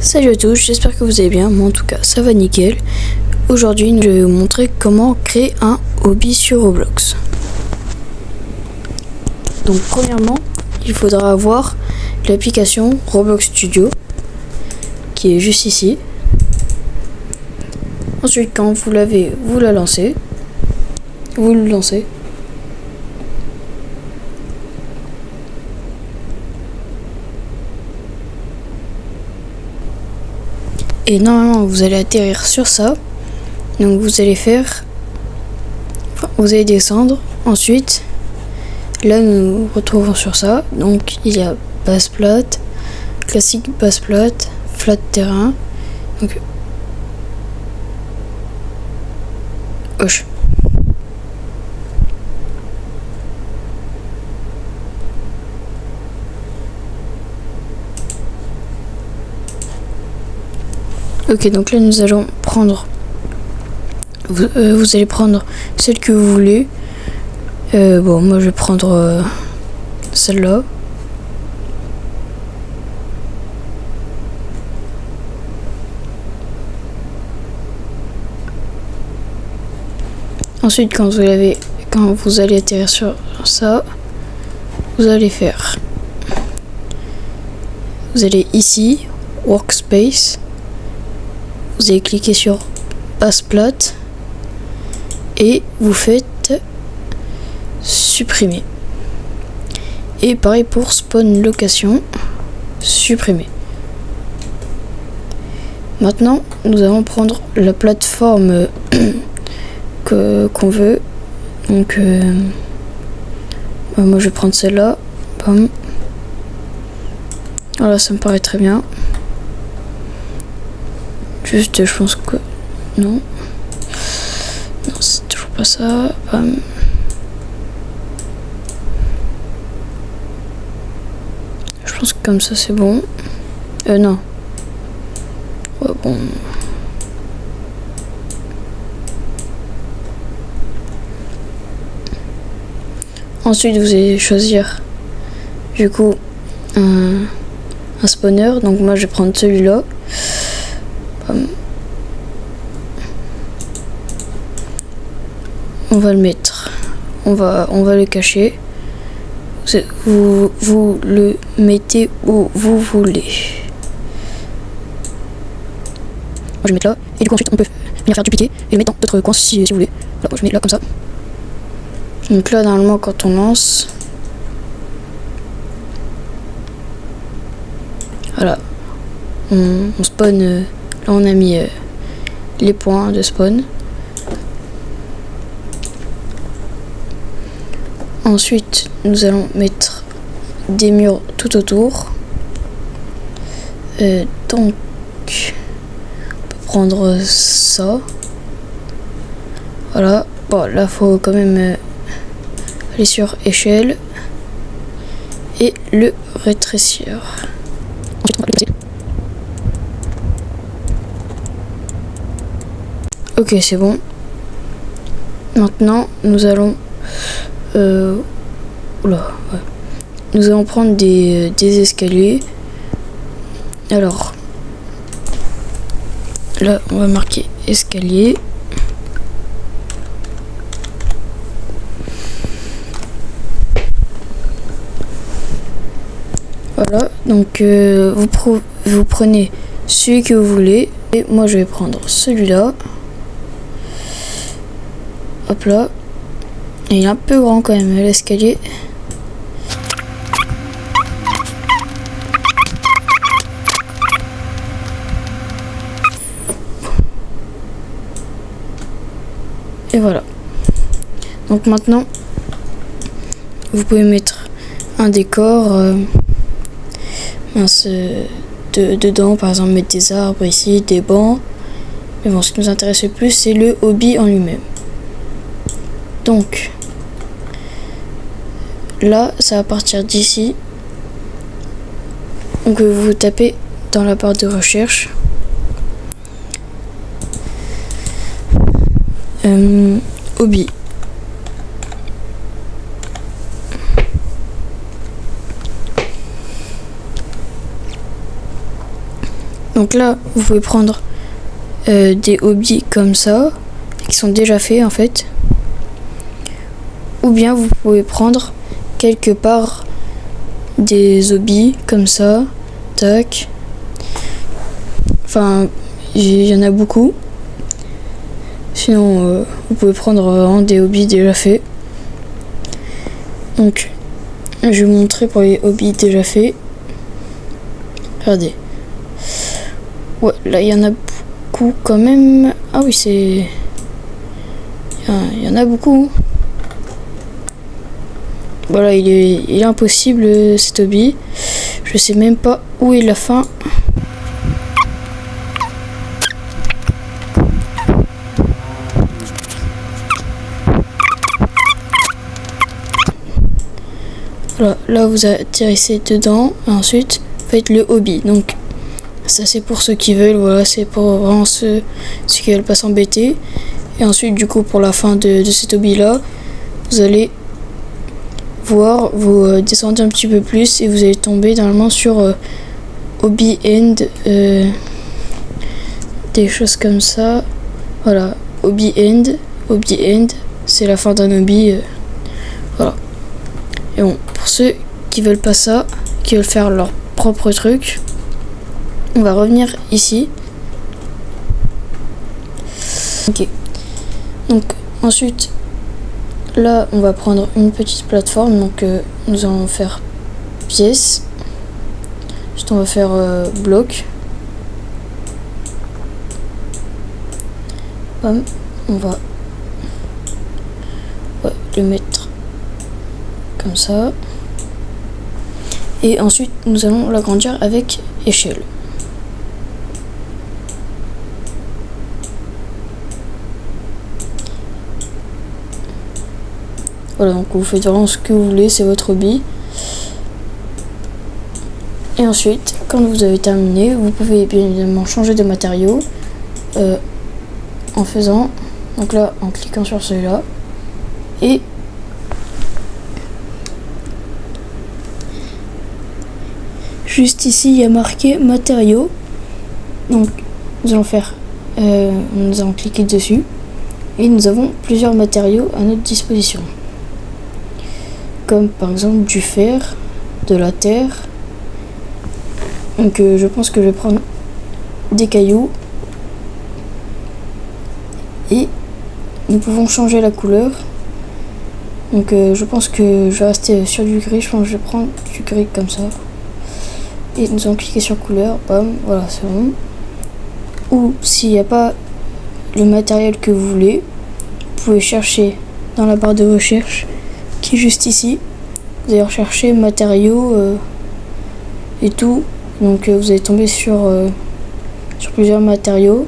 Salut à tous, j'espère que vous allez bien, moi en tout cas ça va nickel. Aujourd'hui je vais vous montrer comment créer un hobby sur Roblox. Donc premièrement, il faudra avoir l'application Roblox Studio qui est juste ici. Ensuite quand vous l'avez, vous le lancez. Et normalement vous allez atterrir sur ça. Donc vous allez vous allez descendre. Ensuite, là nous nous retrouvons sur ça. Donc il y a base plate, classique base plate, flat terrain. Donc hoche. Ok, donc là nous allons prendre, vous allez prendre celle que vous voulez. Bon, moi je vais prendre celle-là. Ensuite, quand vous allez atterrir sur ça, vous allez ici, Workspace. Vous allez cliquer sur base plate et vous faites supprimer. Et pareil pour spawn location, supprimer. Maintenant, nous allons prendre la plateforme qu'on veut. Donc, moi je vais prendre celle-là. Voilà, ça me paraît très bien. Juste, je pense que... Non, c'est toujours pas ça. Je pense que comme ça, c'est bon. Non. Ouais, bon. Ensuite, vous allez choisir, du coup, un spawner. Donc, moi, je vais prendre celui-là. On va le mettre, on va le cacher. Vous le mettez où vous voulez. Moi je vais mettre là, et du coup ensuite on peut venir faire dupliquer et le mettre dans d'autres coins si vous voulez. Là, moi je mets là comme ça. Donc là normalement quand on lance, voilà, on spawn. Là on a mis les points de spawn. Ensuite, nous allons mettre des murs tout autour. Donc, on peut prendre ça. Voilà. Bon, là, faut quand même aller sur échelle et le rétrécir. Ensuite, on va le placer. Ok, c'est bon. Maintenant, nous allons nous allons prendre des escaliers. Alors là on va marquer escalier. Voilà, donc vous prenez celui que vous voulez et moi je vais prendre celui-là. Hop là. Et il est un peu grand quand même l'escalier. Et voilà. Donc maintenant, vous pouvez mettre un décor dedans, par exemple mettre des arbres ici, des bancs. Mais bon, ce qui nous intéresse le plus, c'est le hobby en lui-même. Donc là, ça va partir d'ici. Donc vous tapez dans la barre de recherche hobby. Donc là, vous pouvez prendre des hobbies comme ça, qui sont déjà faits en fait. Ou bien vous pouvez prendre quelque part des hobbies comme ça, tac. Enfin, il y en a beaucoup. Sinon, vous pouvez prendre des hobbies déjà faits. Donc, je vais vous montrer pour les hobbies déjà faits. Regardez. Ouais, là, il y en a beaucoup quand même. Ah oui, c'est... Il y en a beaucoup. Voilà, il est impossible cet hobby. Je sais même pas où est la fin. Voilà, là vous atterrissez dedans. Et ensuite, vous faites le hobby. Donc, ça c'est pour ceux qui veulent. Voilà, c'est pour vraiment ceux qui veulent pas s'embêter. Et ensuite, du coup, pour la fin de cet hobby-là, vous allez voir, vous descendez un petit peu plus et vous allez tomber normalement sur hobby end, des choses comme ça. Voilà, hobby end, c'est la fin d'un hobby. Voilà. Et bon, pour ceux qui veulent pas ça, qui veulent faire leur propre truc, on va revenir ici. Ok. Donc ensuite, là, on va prendre une petite plateforme. Donc nous allons faire pièce. Ensuite, on va faire bloc. Bam. On va le mettre comme ça. Et ensuite, nous allons l'agrandir avec échelle. Voilà, donc vous faites vraiment ce que vous voulez, c'est votre hobby. Et ensuite, quand vous avez terminé, vous pouvez bien évidemment changer de matériau en faisant, donc là, en cliquant sur celui-là. Et juste ici, il y a marqué matériaux. Donc, nous allons faire, nous allons cliquer dessus. Et nous avons plusieurs matériaux à notre disposition. Comme par exemple du fer, de la terre. Donc je pense que je vais prendre des cailloux. Et nous pouvons changer la couleur. Donc je pense que je vais rester sur du gris. Je pense que je vais prendre du gris comme ça. Et nous allons cliquer sur couleur. Bam, voilà, c'est bon. Ou s'il n'y a pas le matériel que vous voulez, vous pouvez chercher dans la barre de recherche qui est juste ici. Vous allez rechercher matériaux et tout. Donc vous allez tomber sur plusieurs matériaux.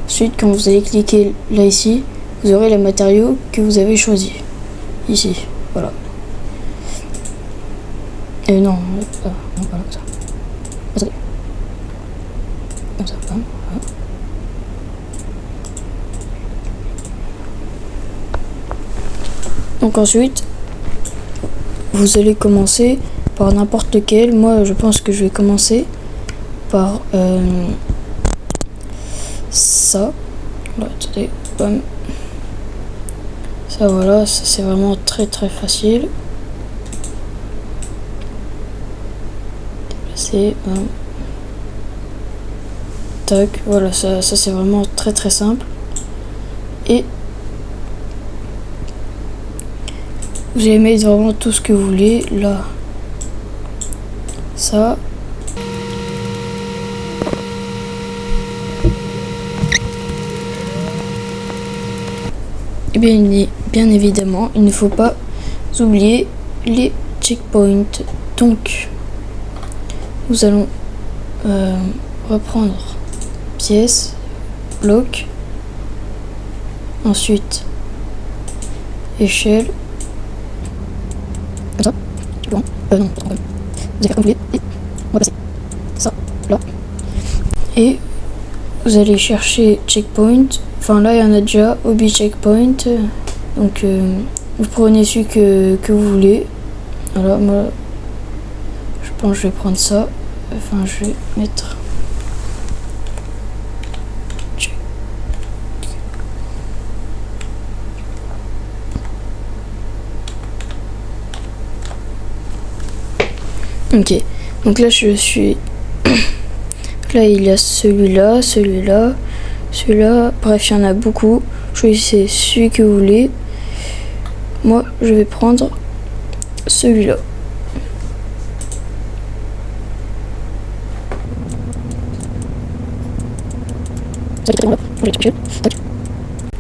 Ensuite, quand vous allez cliquer là ici, vous aurez les matériaux que vous avez choisis. Ici, voilà. Et non, voilà, comme ça. Attendez. Comme ça, voilà. Donc ensuite, vous allez commencer par n'importe lequel. Moi, je pense que je vais commencer par ça. Voilà, attendez, bam. Ça, voilà, ça c'est vraiment très très facile. Déplacer, bam. Tac, voilà, ça c'est vraiment très très simple. Et vous allez mettre vraiment tout ce que vous voulez là. Ça. Et bien évidemment, il ne faut pas oublier les checkpoints. Donc, nous allons reprendre pièce, bloc, ensuite échelle. Comme ça, bon, non, vous allez faire comme vous voulez, et on va passer ça là. Et vous allez chercher checkpoint. Enfin là il y en a déjà, hobby checkpoint. Donc vous prenez celui que vous voulez. Alors moi je pense que je vais prendre ça. Enfin je vais mettre Ok, donc là je suis... Là il y a celui-là, celui-là, celui-là, bref il y en a beaucoup. Choisissez celui que vous voulez. Moi je vais prendre celui-là.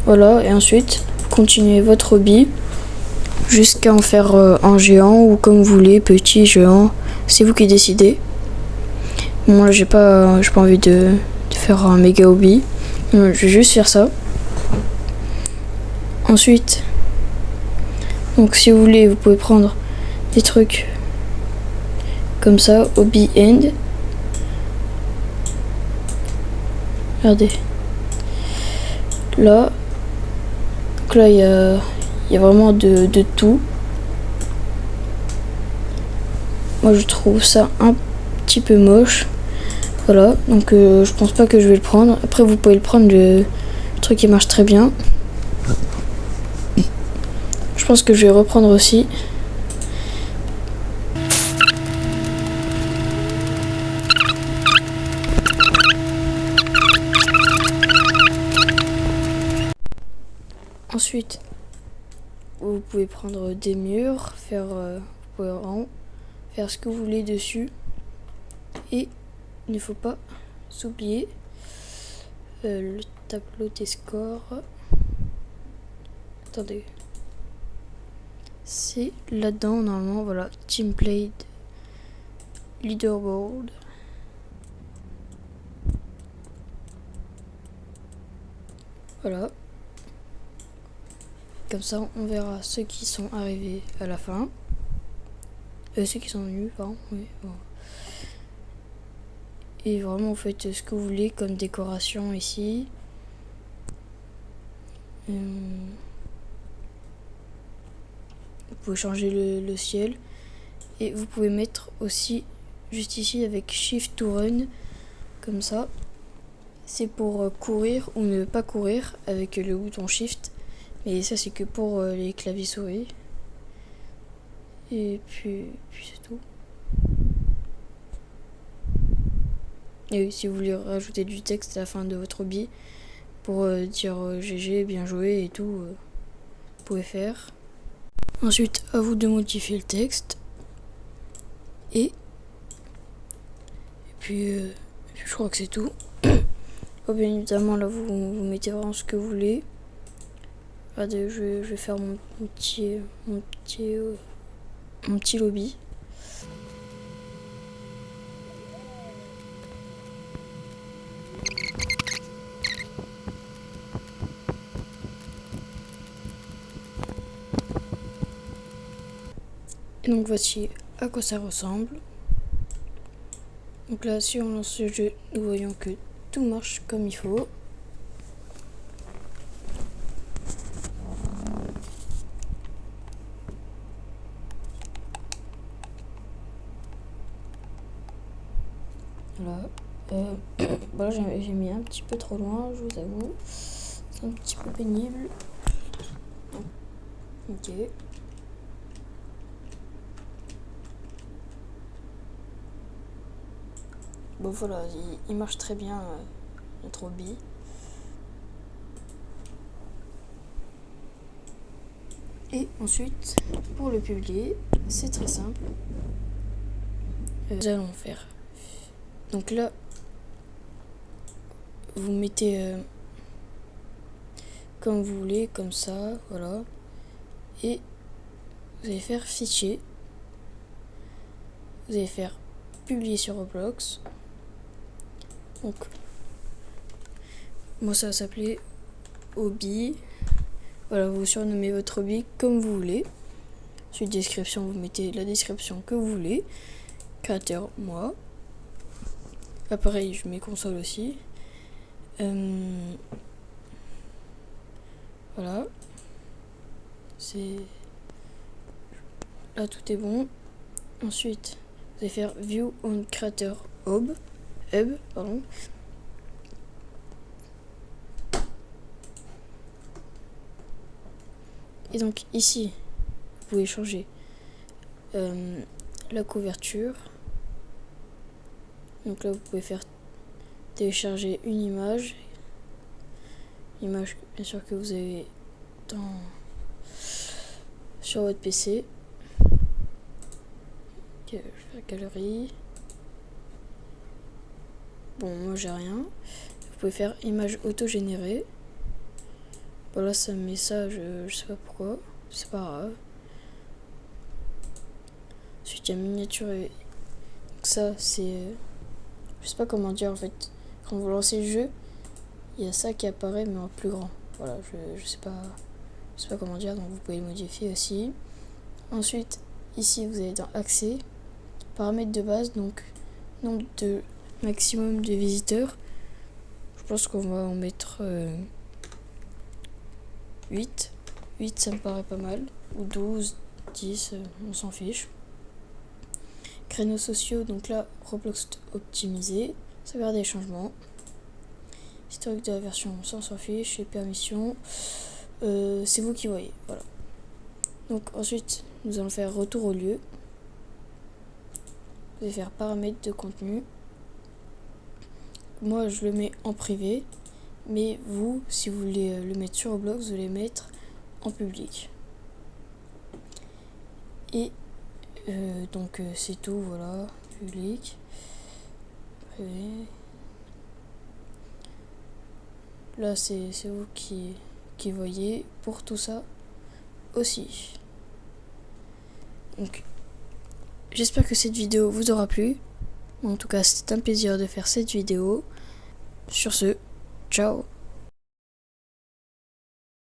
Voilà, et ensuite continuez votre hobby jusqu'à en faire un géant ou comme vous voulez, petit, géant, c'est vous qui décidez. Moi j'ai pas envie de faire un méga hobby, je vais juste faire ça. Ensuite, donc si vous voulez, vous pouvez prendre des trucs comme ça, hobby end. Regardez. Là, donc là il y a vraiment de tout. Moi je trouve ça un petit peu moche. Voilà, donc je pense pas que je vais le prendre. Après vous pouvez le prendre, le truc qui marche très bien. Je pense que je vais reprendre aussi. Ensuite, vous pouvez prendre des murs, faire, vous pouvez vraiment faire ce que vous voulez dessus. Et il ne faut pas s'oublier le tableau des scores. Attendez. C'est là-dedans normalement, voilà. Team played, leaderboard. Voilà. Comme ça, on verra ceux qui sont arrivés à la fin. Ceux qui sont venus, pardon. Oui, bon. Et vraiment, vous faites ce que vous voulez comme décoration ici. Vous pouvez changer le ciel. Et vous pouvez mettre aussi juste ici avec Shift to Run. Comme ça. C'est pour courir ou ne pas courir avec le bouton Shift. Mais ça, c'est que pour les claviers souris. Et puis c'est tout. Et oui, si vous voulez rajouter du texte à la fin de votre hobby pour dire GG, bien joué et tout, vous pouvez faire. Ensuite, à vous de modifier le texte. Et puis je crois que c'est tout. Oh, bien évidemment, là, vous mettez vraiment ce que vous voulez. Regardez, je vais faire mon petit lobby. Et donc voici à quoi ça ressemble. Donc là, si on lance le jeu, nous voyons que tout marche comme il faut. Voilà. Voilà, j'ai mis un petit peu trop loin, je vous avoue. C'est un petit peu pénible. Ok. Bon voilà, il marche très bien notre hobby. Et ensuite, pour le publier, c'est très simple. Nous allons faire. Donc là, vous mettez comme vous voulez, comme ça, voilà. Et vous allez faire fichier. Vous allez faire publier sur Roblox. Donc, moi ça va s'appeler hobby. Voilà, vous surnommez votre hobby comme vous voulez. Sur description, vous mettez la description que vous voulez. Créateur, moi. Là, pareil, je mets console aussi. Voilà. C'est... Là, tout est bon. Ensuite, vous allez faire View on Creator Hub. Pardon. Et donc, ici, vous pouvez changer la couverture. Donc là vous pouvez faire télécharger une image bien sûr que vous avez sur votre PC. Je vais faire galerie. Bon, moi j'ai rien. Vous pouvez faire image auto-générée. Bon là ça me met ça, je sais pas pourquoi, c'est pas grave. Ensuite il y a miniature et donc ça c'est, je sais pas comment dire en fait. Quand vous lancez le jeu, il y a ça qui apparaît mais en plus grand. Voilà, je sais pas comment dire, donc vous pouvez le modifier aussi. Ensuite ici vous allez dans accès, paramètres de base, donc nombre de maximum de visiteurs. Je pense qu'on va en mettre 8 ça me paraît pas mal, ou 12, 10, on s'en fiche. Créneaux sociaux, donc là Roblox optimisé, sauvegarder les changements. Historique de la version, ça on s'en fiche. Les permissions, c'est vous qui voyez, voilà. Donc ensuite nous allons faire retour au lieu. Vous allez faire paramètres de contenu. Moi je le mets en privé, mais vous, si vous voulez le mettre sur Roblox, vous allez mettre en public. Et donc c'est tout, voilà, public, privé. Là c'est vous qui voyez pour tout ça aussi. Donc j'espère que cette vidéo vous aura plu. En tout cas c'était un plaisir de faire cette vidéo. Sur ce, ciao.